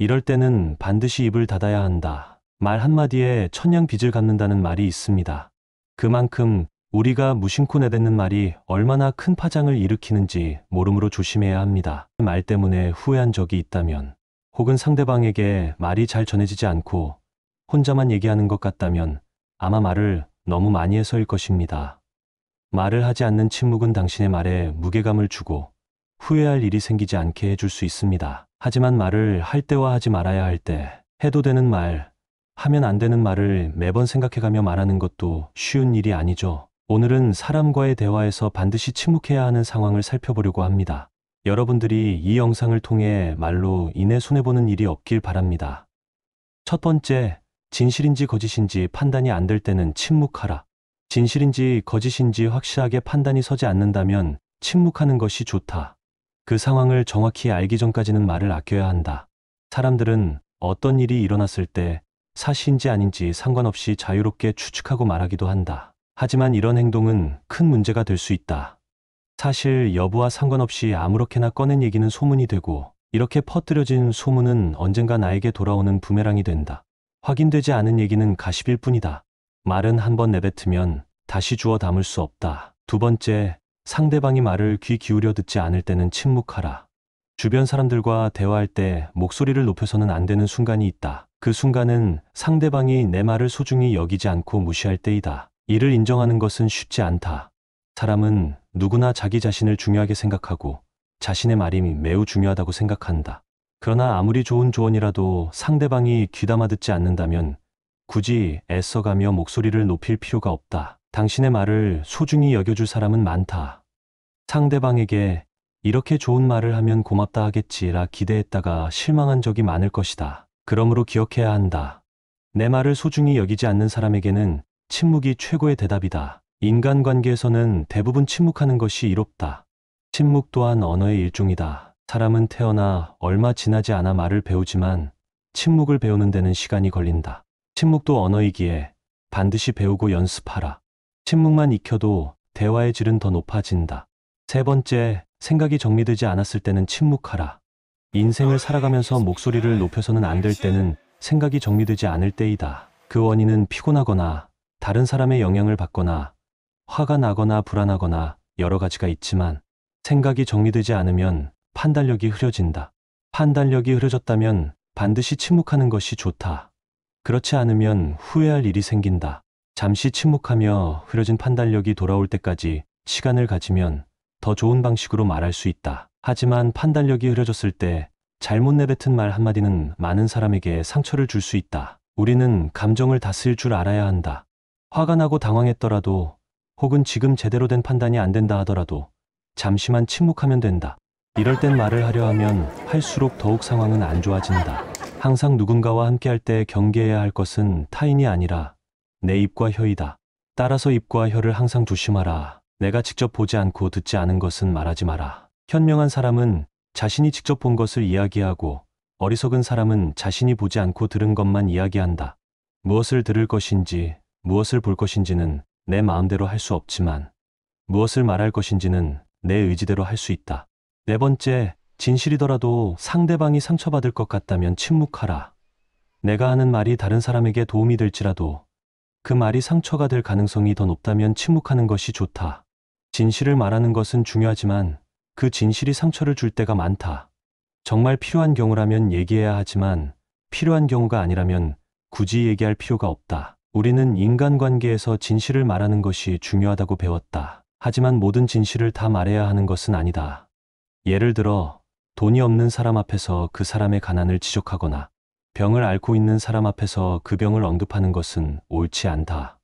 이럴 때는 반드시 입을 닫아야 한다. 말 한마디에 천냥 빚을 갚는다는 말이 있습니다. 그만큼 우리가 무심코 내뱉는 말이 얼마나 큰 파장을 일으키는지 모름으로 조심해야 합니다. 말 때문에 후회한 적이 있다면, 혹은 상대방에게 말이 잘 전해지지 않고 혼자만 얘기하는 것 같다면 아마 말을 너무 많이 해서일 것입니다. 말을 하지 않는 침묵은 당신의 말에 무게감을 주고 후회할 일이 생기지 않게 해줄 수 있습니다. 하지만 말을 할 때와 하지 말아야 할 때, 해도 되는 말, 하면 안 되는 말을 매번 생각해가며 말하는 것도 쉬운 일이 아니죠. 오늘은 사람과의 대화에서 반드시 침묵해야 하는 상황을 살펴보려고 합니다. 여러분들이 이 영상을 통해 말로 인해 손해보는 일이 없길 바랍니다. 첫 번째, 진실인지 거짓인지 판단이 안 될 때는 침묵하라. 진실인지 거짓인지 확실하게 판단이 서지 않는다면 침묵하는 것이 좋다. 그 상황을 정확히 알기 전까지는 말을 아껴야 한다. 사람들은 어떤 일이 일어났을 때 사실인지 아닌지 상관없이 자유롭게 추측하고 말하기도 한다. 하지만 이런 행동은 큰 문제가 될 수 있다. 사실 여부와 상관없이 아무렇게나 꺼낸 얘기는 소문이 되고, 이렇게 퍼뜨려진 소문은 언젠가 나에게 돌아오는 부메랑이 된다. 확인되지 않은 얘기는 가십일 뿐이다. 말은 한번 내뱉으면 다시 주워 담을 수 없다. 두 번째, 상대방이 말을 귀 기울여 듣지 않을 때는 침묵하라. 주변 사람들과 대화할 때 목소리를 높여서는 안 되는 순간이 있다. 그 순간은 상대방이 내 말을 소중히 여기지 않고 무시할 때이다. 이를 인정하는 것은 쉽지 않다. 사람은 누구나 자기 자신을 중요하게 생각하고 자신의 말이 매우 중요하다고 생각한다. 그러나 아무리 좋은 조언이라도 상대방이 귀담아 듣지 않는다면 굳이 애써가며 목소리를 높일 필요가 없다. 당신의 말을 소중히 여겨줄 사람은 많다. 상대방에게 이렇게 좋은 말을 하면 고맙다 하겠지라 기대했다가 실망한 적이 많을 것이다. 그러므로 기억해야 한다. 내 말을 소중히 여기지 않는 사람에게는 침묵이 최고의 대답이다. 인간관계에서는 대부분 침묵하는 것이 이롭다. 침묵 또한 언어의 일종이다. 사람은 태어나 얼마 지나지 않아 말을 배우지만 침묵을 배우는 데는 시간이 걸린다. 침묵도 언어이기에 반드시 배우고 연습하라. 침묵만 익혀도 대화의 질은 더 높아진다. 세 번째, 생각이 정리되지 않았을 때는 침묵하라. 인생을 살아가면서 목소리를 높여서는 안 될 때는 생각이 정리되지 않을 때이다. 그 원인은 피곤하거나 다른 사람의 영향을 받거나 화가 나거나 불안하거나 여러 가지가 있지만, 생각이 정리되지 않으면 판단력이 흐려진다. 판단력이 흐려졌다면 반드시 침묵하는 것이 좋다. 그렇지 않으면 후회할 일이 생긴다. 잠시 침묵하며 흐려진 판단력이 돌아올 때까지 시간을 가지면 더 좋은 방식으로 말할 수 있다. 하지만 판단력이 흐려졌을 때 잘못 내뱉은 말 한마디는 많은 사람에게 상처를 줄 수 있다. 우리는 감정을 다스릴 줄 알아야 한다. 화가 나고 당황했더라도, 혹은 지금 제대로 된 판단이 안 된다 하더라도 잠시만 침묵하면 된다. 이럴 땐 말을 하려 하면 할수록 더욱 상황은 안 좋아진다. 항상 누군가와 함께할 때 경계해야 할 것은 타인이 아니라 내 입과 혀이다. 따라서 입과 혀를 항상 조심하라. 내가 직접 보지 않고 듣지 않은 것은 말하지 마라. 현명한 사람은 자신이 직접 본 것을 이야기하고, 어리석은 사람은 자신이 보지 않고 들은 것만 이야기한다. 무엇을 들을 것인지, 무엇을 볼 것인지는 내 마음대로 할 수 없지만, 무엇을 말할 것인지는 내 의지대로 할 수 있다. 네 번째, 진실이더라도 상대방이 상처받을 것 같다면 침묵하라. 내가 하는 말이 다른 사람에게 도움이 될지라도 그 말이 상처가 될 가능성이 더 높다면 침묵하는 것이 좋다. 진실을 말하는 것은 중요하지만 그 진실이 상처를 줄 때가 많다. 정말 필요한 경우라면 얘기해야 하지만 필요한 경우가 아니라면 굳이 얘기할 필요가 없다. 우리는 인간관계에서 진실을 말하는 것이 중요하다고 배웠다. 하지만 모든 진실을 다 말해야 하는 것은 아니다. 예를 들어 돈이 없는 사람 앞에서 그 사람의 가난을 지적하거나 병을 앓고 있는 사람 앞에서 그 병을 언급하는 것은 옳지 않다.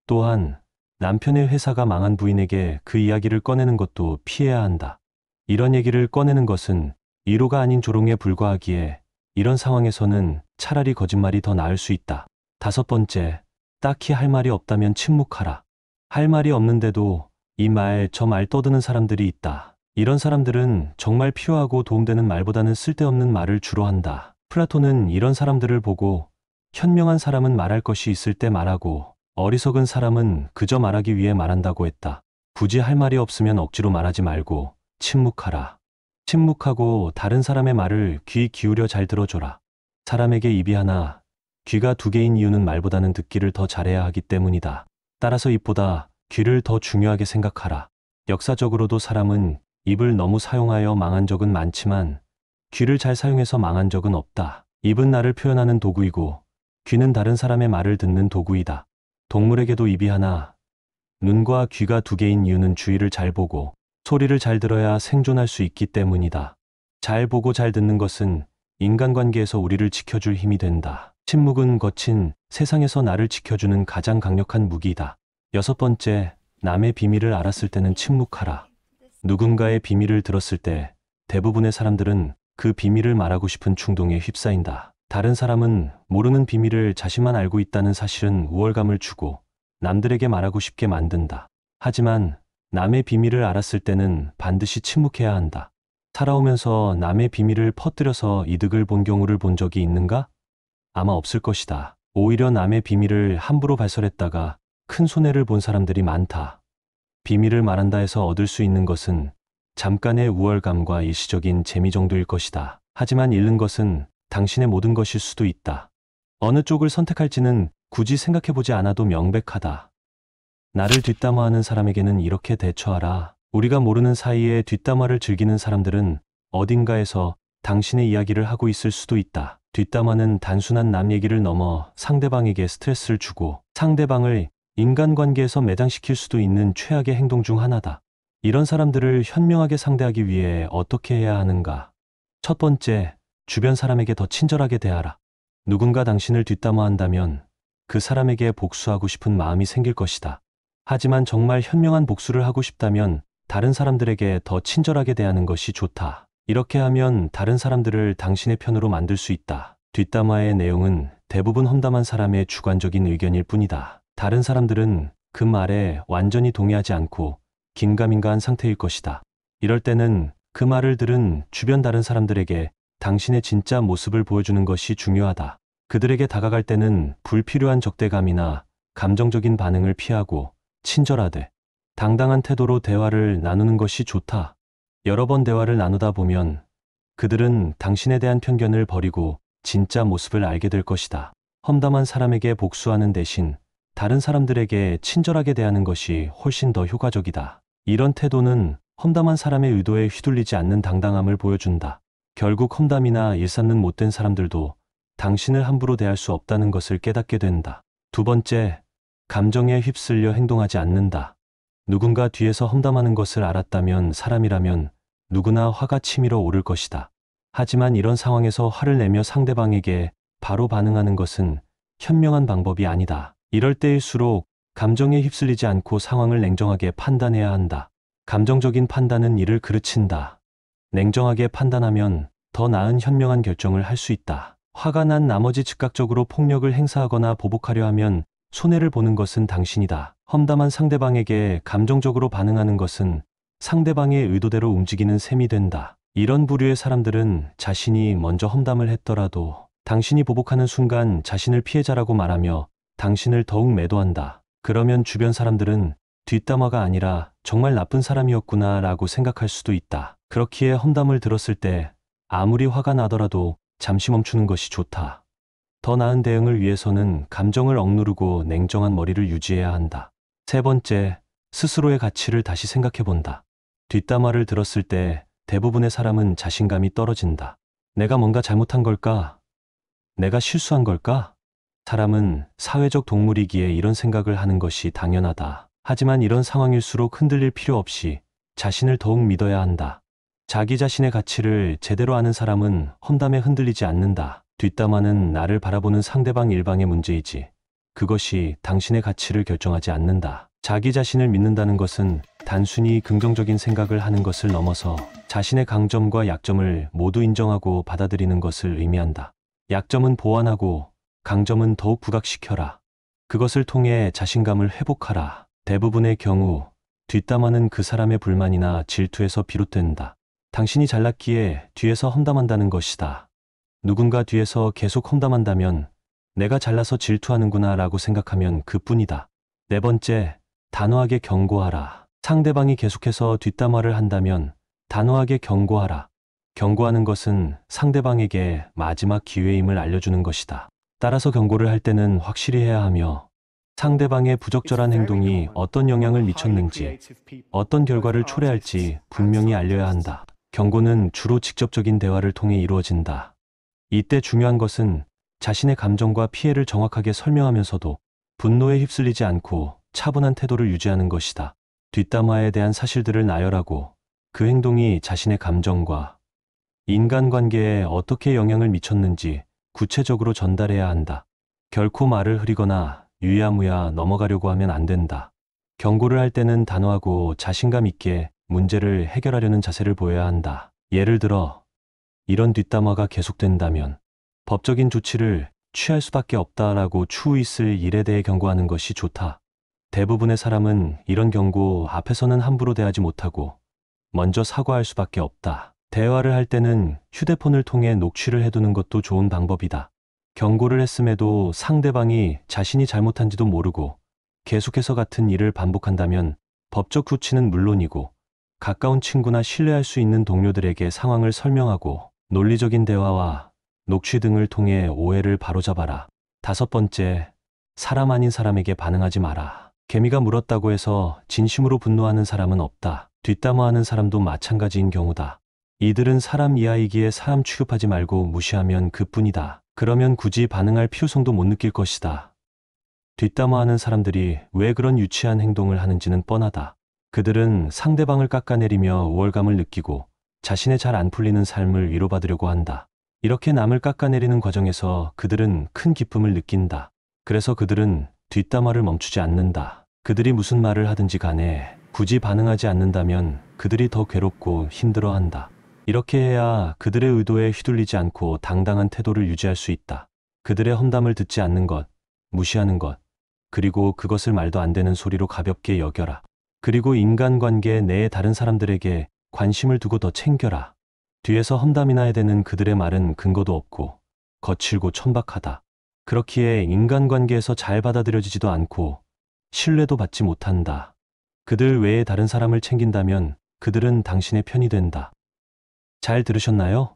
또한 남편의 회사가 망한 부인에게 그 이야기를 꺼내는 것도 피해야 한다. 이런 얘기를 꺼내는 것은 위로가 아닌 조롱에 불과하기에 이런 상황에서는 차라리 거짓말이 더 나을 수 있다. 다섯 번째, 딱히 할 말이 없다면 침묵하라. 할 말이 없는데도 이 말 저 말 떠드는 사람들이 있다. 이런 사람들은 정말 필요하고 도움되는 말보다는 쓸데없는 말을 주로 한다. 플라톤은 이런 사람들을 보고 현명한 사람은 말할 것이 있을 때 말하고 어리석은 사람은 그저 말하기 위해 말한다고 했다. 굳이 할 말이 없으면 억지로 말하지 말고 침묵하라. 침묵하고 다른 사람의 말을 귀 기울여 잘 들어줘라. 사람에게 입이 하나, 귀가 두 개인 이유는 말보다는 듣기를 더 잘해야 하기 때문이다. 따라서 입보다 귀를 더 중요하게 생각하라. 역사적으로도 사람은 입을 너무 사용하여 망한 적은 많지만 귀를 잘 사용해서 망한 적은 없다. 입은 나를 표현하는 도구이고 귀는 다른 사람의 말을 듣는 도구이다. 동물에게도 입이 하나, 눈과 귀가 두 개인 이유는 주위를 잘 보고 소리를 잘 들어야 생존할 수 있기 때문이다. 잘 보고 잘 듣는 것은 인간관계에서 우리를 지켜줄 힘이 된다. 침묵은 거친 세상에서 나를 지켜주는 가장 강력한 무기이다. 여섯 번째, 남의 비밀을 알았을 때는 침묵하라. 누군가의 비밀을 들었을 때 대부분의 사람들은 그 비밀을 말하고 싶은 충동에 휩싸인다. 다른 사람은 모르는 비밀을 자신만 알고 있다는 사실은 우월감을 주고 남들에게 말하고 싶게 만든다. 하지만 남의 비밀을 알았을 때는 반드시 침묵해야 한다. 살아오면서 남의 비밀을 퍼뜨려서 이득을 본 경우를 본 적이 있는가? 아마 없을 것이다. 오히려 남의 비밀을 함부로 발설했다가 큰 손해를 본 사람들이 많다. 비밀을 말한다 해서 얻을 수 있는 것은 잠깐의 우월감과 일시적인 재미 정도일 것이다. 하지만 잃는 것은 당신의 모든 것일 수도 있다. 어느 쪽을 선택할지는 굳이 생각해보지 않아도 명백하다. 나를 뒷담화하는 사람에게는 이렇게 대처하라. 우리가 모르는 사이에 뒷담화를 즐기는 사람들은 어딘가에서 당신의 이야기를 하고 있을 수도 있다. 뒷담화는 단순한 남 얘기를 넘어 상대방에게 스트레스를 주고 상대방을 인간관계에서 매장시킬 수도 있는 최악의 행동 중 하나다. 이런 사람들을 현명하게 상대하기 위해 어떻게 해야 하는가? 첫 번째, 주변 사람에게 더 친절하게 대하라. 누군가 당신을 뒷담화한다면 그 사람에게 복수하고 싶은 마음이 생길 것이다. 하지만 정말 현명한 복수를 하고 싶다면 다른 사람들에게 더 친절하게 대하는 것이 좋다. 이렇게 하면 다른 사람들을 당신의 편으로 만들 수 있다. 뒷담화의 내용은 대부분 험담한 사람의 주관적인 의견일 뿐이다. 다른 사람들은 그 말에 완전히 동의하지 않고 긴가민가한 상태일 것이다. 이럴 때는 그 말을 들은 주변 다른 사람들에게 당신의 진짜 모습을 보여주는 것이 중요하다. 그들에게 다가갈 때는 불필요한 적대감이나 감정적인 반응을 피하고 친절하되 당당한 태도로 대화를 나누는 것이 좋다. 여러 번 대화를 나누다 보면 그들은 당신에 대한 편견을 버리고 진짜 모습을 알게 될 것이다. 험담한 사람에게 복수하는 대신 다른 사람들에게 친절하게 대하는 것이 훨씬 더 효과적이다. 이런 태도는 험담한 사람의 의도에 휘둘리지 않는 당당함을 보여준다. 결국 험담이나 일삼는 못된 사람들도 당신을 함부로 대할 수 없다는 것을 깨닫게 된다. 두 번째, 감정에 휩쓸려 행동하지 않는다. 누군가 뒤에서 험담하는 것을 알았다면 사람이라면 누구나 화가 치밀어 오를 것이다. 하지만 이런 상황에서 화를 내며 상대방에게 바로 반응하는 것은 현명한 방법이 아니다. 이럴 때일수록 감정에 휩쓸리지 않고 상황을 냉정하게 판단해야 한다. 감정적인 판단은 일을 그르친다. 냉정하게 판단하면 더 나은 현명한 결정을 할 수 있다. 화가 난 나머지 즉각적으로 폭력을 행사하거나 보복하려 하면 손해를 보는 것은 당신이다. 험담한 상대방에게 감정적으로 반응하는 것은 상대방의 의도대로 움직이는 셈이 된다. 이런 부류의 사람들은 자신이 먼저 험담을 했더라도 당신이 보복하는 순간 자신을 피해자라고 말하며 당신을 더욱 매도한다. 그러면 주변 사람들은 뒷담화가 아니라 정말 나쁜 사람이었구나 라고 생각할 수도 있다. 그렇기에 험담을 들었을 때 아무리 화가 나더라도 잠시 멈추는 것이 좋다. 더 나은 대응을 위해서는 감정을 억누르고 냉정한 머리를 유지해야 한다. 세 번째, 스스로의 가치를 다시 생각해본다. 뒷담화를 들었을 때 대부분의 사람은 자신감이 떨어진다. 내가 뭔가 잘못한 걸까? 내가 실수한 걸까? 사람은 사회적 동물이기에 이런 생각을 하는 것이 당연하다. 하지만 이런 상황일수록 흔들릴 필요 없이 자신을 더욱 믿어야 한다. 자기 자신의 가치를 제대로 아는 사람은 험담에 흔들리지 않는다. 뒷담화는 나를 바라보는 상대방 일방의 문제이지 그것이 당신의 가치를 결정하지 않는다. 자기 자신을 믿는다는 것은 단순히 긍정적인 생각을 하는 것을 넘어서 자신의 강점과 약점을 모두 인정하고 받아들이는 것을 의미한다. 약점은 보완하고 강점은 더욱 부각시켜라. 그것을 통해 자신감을 회복하라. 대부분의 경우 뒷담화는 그 사람의 불만이나 질투에서 비롯된다. 당신이 잘났기에 뒤에서 험담한다는 것이다. 누군가 뒤에서 계속 험담한다면 내가 잘나서 질투하는구나 라고 생각하면 그뿐이다. 네 번째, 단호하게 경고하라. 상대방이 계속해서 뒷담화를 한다면 단호하게 경고하라. 경고하는 것은 상대방에게 마지막 기회임을 알려주는 것이다. 따라서 경고를 할 때는 확실히 해야 하며 상대방의 부적절한 행동이 어떤 영향을 미쳤는지, 어떤 결과를 초래할지 분명히 알려야 한다. 경고는 주로 직접적인 대화를 통해 이루어진다. 이때 중요한 것은 자신의 감정과 피해를 정확하게 설명하면서도 분노에 휩쓸리지 않고 차분한 태도를 유지하는 것이다. 뒷담화에 대한 사실들을 나열하고 그 행동이 자신의 감정과 인간관계에 어떻게 영향을 미쳤는지 구체적으로 전달해야 한다. 결코 말을 흐리거나 유야무야 넘어가려고 하면 안 된다. 경고를 할 때는 단호하고 자신감 있게 문제를 해결하려는 자세를 보여야 한다. 예를 들어, 이런 뒷담화가 계속된다면 법적인 조치를 취할 수밖에 없다라고 추후 있을 일에 대해 경고하는 것이 좋다. 대부분의 사람은 이런 경고 앞에서는 함부로 대하지 못하고 먼저 사과할 수밖에 없다. 대화를 할 때는 휴대폰을 통해 녹취를 해두는 것도 좋은 방법이다. 경고를 했음에도 상대방이 자신이 잘못한지도 모르고 계속해서 같은 일을 반복한다면 법적 조치는 물론이고 가까운 친구나 신뢰할 수 있는 동료들에게 상황을 설명하고 논리적인 대화와 녹취 등을 통해 오해를 바로잡아라. 5번째, 사람 아닌 사람에게 반응하지 마라. 개미가 물었다고 해서 진심으로 분노하는 사람은 없다. 뒷담화하는 사람도 마찬가지인 경우다. 이들은 사람 이하이기에 사람 취급하지 말고 무시하면 그뿐이다. 그러면 굳이 반응할 필요성도 못 느낄 것이다. 뒷담화하는 사람들이 왜 그런 유치한 행동을 하는지는 뻔하다. 그들은 상대방을 깎아내리며 우월감을 느끼고 자신의 잘 안 풀리는 삶을 위로받으려고 한다. 이렇게 남을 깎아내리는 과정에서 그들은 큰 기쁨을 느낀다. 그래서 그들은 뒷담화를 멈추지 않는다. 그들이 무슨 말을 하든지 간에 굳이 반응하지 않는다면 그들이 더 괴롭고 힘들어한다. 이렇게 해야 그들의 의도에 휘둘리지 않고 당당한 태도를 유지할 수 있다. 그들의 험담을 듣지 않는 것, 무시하는 것, 그리고 그것을 말도 안 되는 소리로 가볍게 여겨라. 그리고 인간관계 내의 다른 사람들에게 관심을 두고 더 챙겨라. 뒤에서 험담이나 해대는 그들의 말은 근거도 없고 거칠고 천박하다. 그렇기에 인간관계에서 잘 받아들여지지도 않고 신뢰도 받지 못한다. 그들 외에 다른 사람을 챙긴다면 그들은 당신의 편이 된다. 잘 들으셨나요?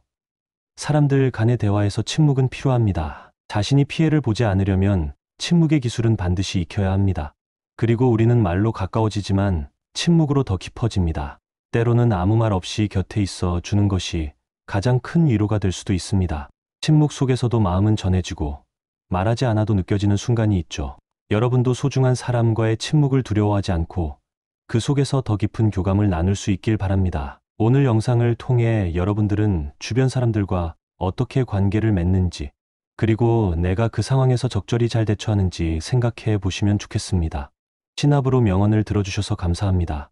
사람들 간의 대화에서 침묵은 필요합니다. 자신이 피해를 보지 않으려면 침묵의 기술은 반드시 익혀야 합니다. 그리고 우리는 말로 가까워지지만 침묵으로 더 깊어집니다. 때로는 아무 말 없이 곁에 있어 주는 것이 가장 큰 위로가 될 수도 있습니다. 침묵 속에서도 마음은 전해지고 말하지 않아도 느껴지는 순간이 있죠. 여러분도 소중한 사람과의 침묵을 두려워하지 않고 그 속에서 더 깊은 교감을 나눌 수 있길 바랍니다. 오늘 영상을 통해 여러분들은 주변 사람들과 어떻게 관계를 맺는지, 그리고 내가 그 상황에서 적절히 잘 대처하는지 생각해 보시면 좋겠습니다. 신압으로 명언을 들어주셔서 감사합니다.